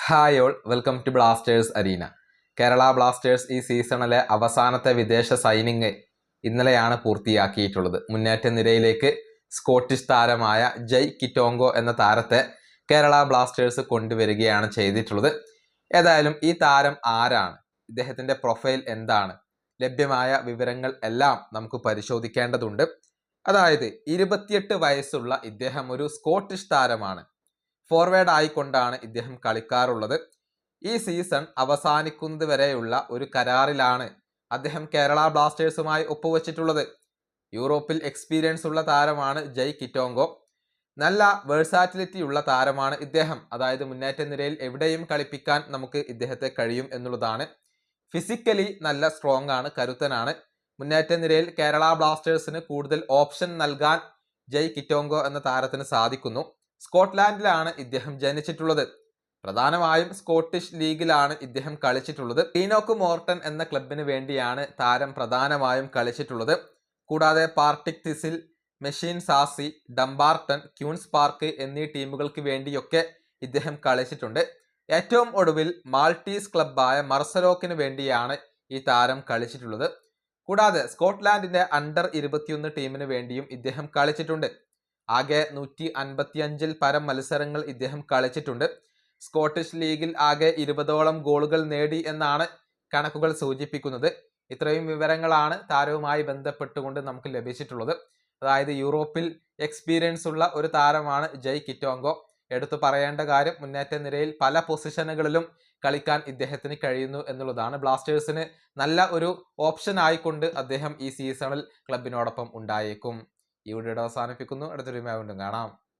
Hi all, welcome to Blasters arena. Kerala Blasters ഈ സീസണിലെ അവസാനത്തെ വിദേശ സൈനിങ് ഇന്നലെയാണ് പൂർത്തിയാക്കിയിട്ടുള്ളത്. മുന്നേറ്റ നിരയിലേക്ക് സ്കോട്ടിഷ് താരമായ ജയ് കിറ്റോങ്കോ എന്ന താരത്തെ കേരള ബ്ലാസ്റ്റേഴ്സ് കൊണ്ടുവരികയാണ് ചെയ്തിട്ടുള്ളത്. ഏതായാലും ഈ താരം ആരാണ്, ഇദ്ദേഹത്തിൻ്റെ പ്രൊഫൈൽ എന്താണ്, ലഭ്യമായ വിവരങ്ങൾ എല്ലാം നമുക്ക് പരിശോധിക്കേണ്ടതുണ്ട്. അതായത് 28 വയസ്സുള്ള ഇദ്ദേഹം ഒരു സ്കോട്ടിഷ് താരമാണ്. ഫോർവേഡ് ആയിക്കൊണ്ടാണ് ഇദ്ദേഹം കളിക്കാറുള്ളത്. ഈ സീസൺ അവസാനിക്കുന്നത് വരെയുള്ള ഒരു കരാറിലാണ് അദ്ദേഹം കേരള ബ്ലാസ്റ്റേഴ്സുമായി ഒപ്പുവെച്ചിട്ടുള്ളത്. യൂറോപ്പിൽ എക്സ്പീരിയൻസ് ഉള്ള താരമാണ് ജയ് കിറ്റോങ്കോ. നല്ല വേഴ്സാറ്റിലിറ്റി ഉള്ള താരമാണ് ഇദ്ദേഹം. അതായത് മുന്നേറ്റ നിരയിൽ എവിടെയും കളിപ്പിക്കാൻ നമുക്ക് ഇദ്ദേഹത്തെ കഴിയും എന്നുള്ളതാണ്. ഫിസിക്കലി നല്ല സ്ട്രോങ് ആണ്, കരുത്തനാണ്. മുന്നേറ്റ നിരയിൽ കേരള ബ്ലാസ്റ്റേഴ്സിന് കൂടുതൽ ഓപ്ഷൻ നൽകാൻ ജയ് കിറ്റോങ്കോ എന്ന താരത്തിന് സാധിക്കുന്നു. സ്കോട്ട്ലാൻഡിലാണ് ഇദ്ദേഹം ജനിച്ചിട്ടുള്ളത്. പ്രധാനമായും സ്കോട്ടിഷ് ലീഗിലാണ് ഇദ്ദേഹം കളിച്ചിട്ടുള്ളത്. ടീനോക്ക് മോർട്ടൺ എന്ന ക്ലബിന് വേണ്ടിയാണ് താരം പ്രധാനമായും കളിച്ചിട്ടുള്ളത്. കൂടാതെ പാർട്ടിക് തിസിൽ, മെഷീൻ സാസി, ഡംബാർട്ടൺ, ക്യൂൻസ് പാർക്ക് എന്നീ ടീമുകൾക്ക് വേണ്ടിയൊക്കെ ഇദ്ദേഹം കളിച്ചിട്ടുണ്ട്. ഏറ്റവും ഒടുവിൽ മാൾട്ടീസ് ക്ലബ്ബായ മർസലോക്കിന് വേണ്ടിയാണ് ഈ താരം കളിച്ചിട്ടുള്ളത്. കൂടാതെ സ്കോട്ട്ലാൻഡിന്റെ അണ്ടർ 21 ടീമിന് വേണ്ടിയും ഇദ്ദേഹം കളിച്ചിട്ടുണ്ട്. ആകെ 155 പരം മത്സരങ്ങൾ ഇദ്ദേഹം കളിച്ചിട്ടുണ്ട്. സ്കോട്ടിഷ് ലീഗിൽ ആകെ 20ഓളം ഗോളുകൾ നേടി എന്നാണ് കണക്കുകൾ സൂചിപ്പിക്കുന്നത്. ഇത്രയും വിവരങ്ങളാണ് താരവുമായി ബന്ധപ്പെട്ടുകൊണ്ട് നമുക്ക് ലഭിച്ചിട്ടുള്ളത്. അതായത് യൂറോപ്പിൽ എക്സ്പീരിയൻസ് ഉള്ള ഒരു താരമാണ് ജയ് കിറ്റോങ്കോ. എടുത്തു പറയേണ്ട കാര്യം, മുന്നേറ്റ നിരയിൽ പല പൊസിഷനുകളിലും കളിക്കാൻ ഇദ്ദേഹത്തിന് കഴിയുന്നു എന്നുള്ളതാണ്. ബ്ലാസ്റ്റേഴ്സിന് നല്ല ഒരു ഓപ്ഷൻ ആയിക്കൊണ്ട് അദ്ദേഹം ഈ സീസണിൽ ക്ലബിനോടൊപ്പം ഉണ്ടായേക്കും. ഈ വീഡിയോ അവസാനിപ്പിക്കുന്നു. അടുത്തൊരു വീണ്ടും കാണാം.